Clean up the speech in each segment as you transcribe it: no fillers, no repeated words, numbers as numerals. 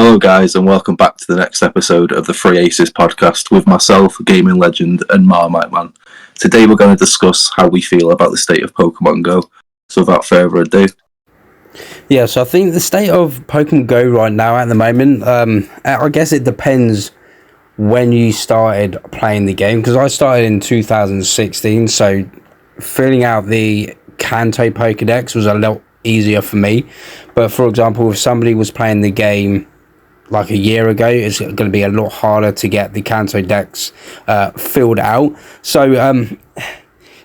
Hello, guys, and welcome back to the next episode of the Thethreeacers podcast with myself, gaming legend, and Marmite Man. Today, we're going to discuss how we feel about the state of Pokemon Go. So, without further ado, Yeah, so I think the state of Pokemon Go right now at the moment, I guess it depends when you started playing the game, because I started in 2016, so filling out the Kanto Pokedex was a lot easier for me. But for example, if somebody was playing the game like a year ago, it's going to be a lot harder to get the Kanto Dex filled out. So,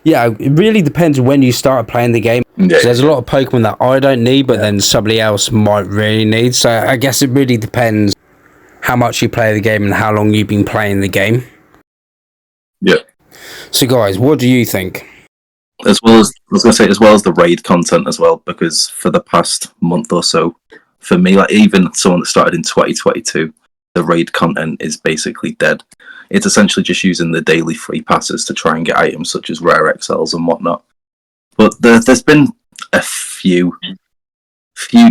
yeah, it really depends when you start playing the game. Yeah. So there's a lot of Pokemon that I don't need, but then somebody else might really need. So I guess it really depends how much you play the game and how long you've been playing the game. Yeah. So guys, what do you think? As well as the raid content as well, because for the past month or so, for me, like even someone that started in 2022, the raid content is basically dead. It's essentially just using the daily free passes to try and get items such as rare XLs and whatnot. But there's been a few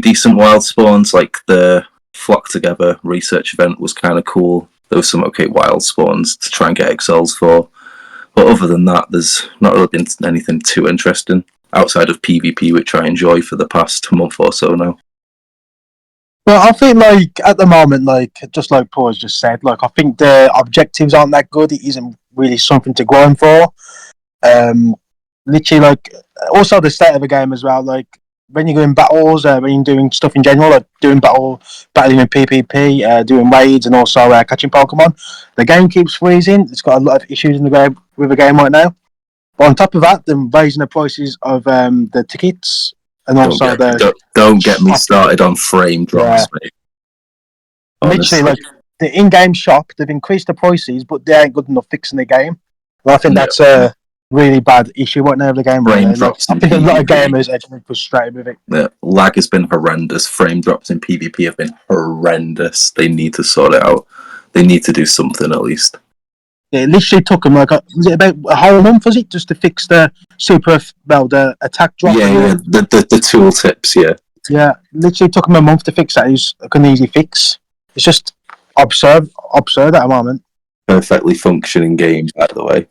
decent wild spawns, like the Flock Together research event was kind of cool. There was some okay wild spawns to try and get XLs for. But other than that, there's not really been anything too interesting outside of PvP, which I enjoy for the past month or so now. Well, I think, like, at the moment, like, just like Paul has just said, like, I think the objectives aren't that good. It isn't really something to grind for. Literally, like, also the state of the game as well, like, when you're doing battles, when you're doing stuff in general, like doing battling in PvP, doing raids, and also catching Pokemon, the game keeps freezing. It's got a lot of issues in the game with the game right now. But on top of that, they're raising the prices of the tickets, and also don't get me started on frame drops, mate. Literally, like the in-game shop, they've increased the prices, but they ain't good enough fixing the game. And I think that's a really bad issue right now of the game. Frame right drops. I think a lot of gamers are actually frustrated with it. The lag has been horrendous. Frame drops in PvP have been horrendous. They need to sort it out. They need to do something at least. Yeah, it literally took them was it about a whole month? Was it just to fix the the attack drop? Yeah, the tool tips. Yeah, literally took them a month to fix that. It's an easy fix. It's just absurd at the moment. Perfectly functioning games, by the way.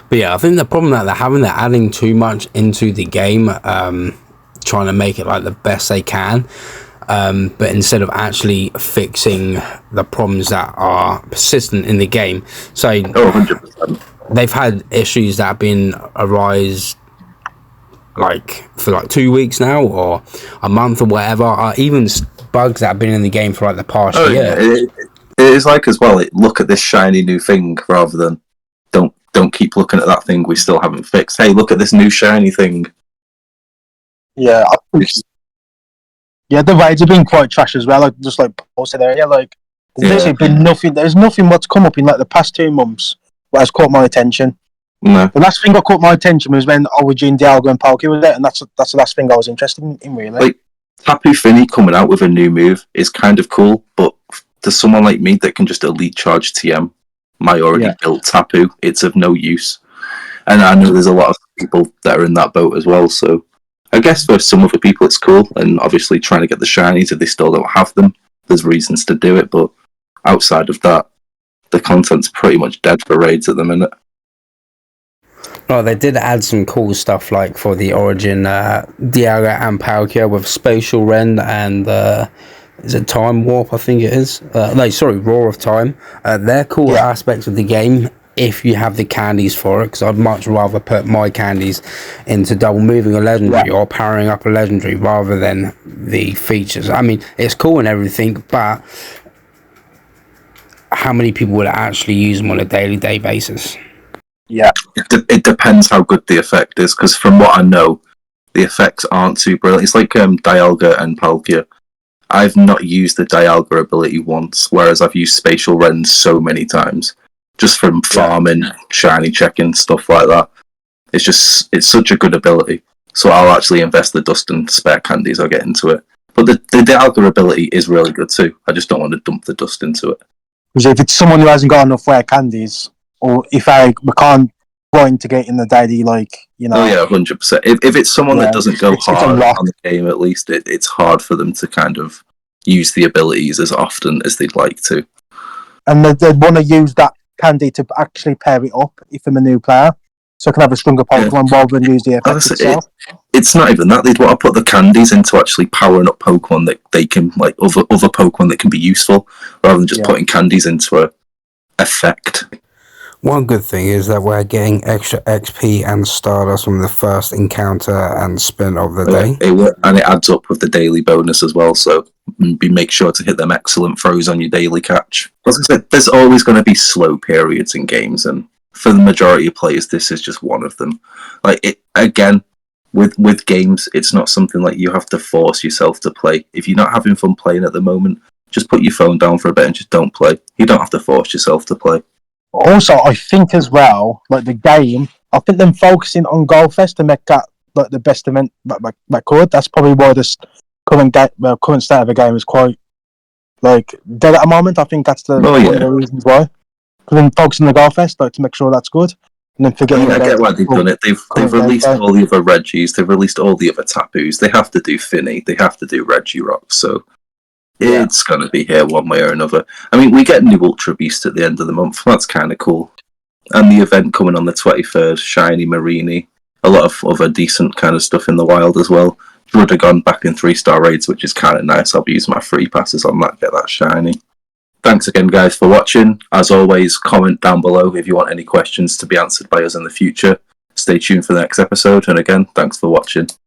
But yeah, I think the problem that they're adding too much into the game, trying to make it like the best they can. But instead of actually fixing the problems that are persistent in the game. So 100%. They've had issues that have been arise like for like 2 weeks now or a month or whatever, or even bugs that have been in the game for like the past year. Yeah. It is like as well, look at this shiny new thing rather than don't keep looking at that thing we still haven't fixed. Hey, look at this new shiny thing. Yeah, the raids have been quite trash as well. Like just like Paul said earlier, like there's been nothing. There's nothing what's come up in like the past 2 months that has caught my attention. No. The last thing that caught my attention was when Origin, Dialga, and Palkia were there, and that's the last thing I was interested in really. Like Tapu Fini coming out with a new move is kind of cool, but to someone like me that can just elite charge TM my already built Tapu, it's of no use. And I know there's a lot of people that are in that boat as well, so I guess for some other people it's cool, and obviously trying to get the shinies if they still don't have them, there's reasons to do it, but outside of that, the content's pretty much dead for raids at the minute. Oh, they did add some cool stuff like for the Origin Dialga and Palkia with Spatial Rend and is it Time Warp, I think it is. Roar of Time. They're cool aspects of the game if you have the candies for it, because I'd much rather put my candies into double moving a legendary or powering up a legendary rather than the features. I mean, it's cool and everything, but how many people would actually use them on a daily basis? Yeah. It depends how good the effect is, because from what I know, the effects aren't too brilliant. It's like Dialga and Palkia. I've not used the Dialga ability once, whereas I've used Spatial Rend so many times. Just from farming, shiny checking, stuff like that. It's such a good ability. So I'll actually invest the dust and spare candies I'll get into it. But the Dialga ability is really good too. I just don't want to dump the dust into it. Because if it's someone who hasn't got enough rare candies, or if we can't grind to get in the daily, like, you know. Oh yeah, 100%. If it's someone that doesn't go hard on the game, at least it's hard for them to kind of use the abilities as often as they'd like to. And they'd want to use that candy to actually pair it up if I'm a new player, so I can have a stronger Pokemon rather than use the effect itself. It's not even that. They'd want to put the candies into actually powering up Pokemon that they can, like other Pokemon that can be useful, rather than just putting candies into a effect. One good thing is that we're getting extra XP and Stardust from the first encounter and spin of the day. And it adds up with the daily bonus as well, so make sure to hit them excellent throws on your daily catch. As I said, there's always going to be slow periods in games, and for the majority of players, this is just one of them. Like, it again, with games, it's not something like you have to force yourself to play. If you're not having fun playing at the moment, just put your phone down for a bit and just don't play. You don't have to force yourself to play. Also, I think as well, like the game, I think them focusing on Goldfest to make that like the best event that could. That's probably why this current state of the game is quite like dead at the moment. I think that's one of the reasons why. Because then focusing on the Goldfest, like to make sure that's good, and then forgetting. I get why they've done it. They've released all the other Reggies. They've released all the other Tapus. They have to do Finny. They have to do Regirock. So. It's going to be here one way or another. I mean, we get new Ultra Beast at the end of the month. That's kind of cool. And the event coming on the 23rd, Shiny Marini. A lot of other decent kind of stuff in the wild as well. Drudagon back in 3-star raids, which is kind of nice. I'll be using my free passes on that, get that shiny. Thanks again, guys, for watching. As always, comment down below if you want any questions to be answered by us in the future. Stay tuned for the next episode. And again, thanks for watching.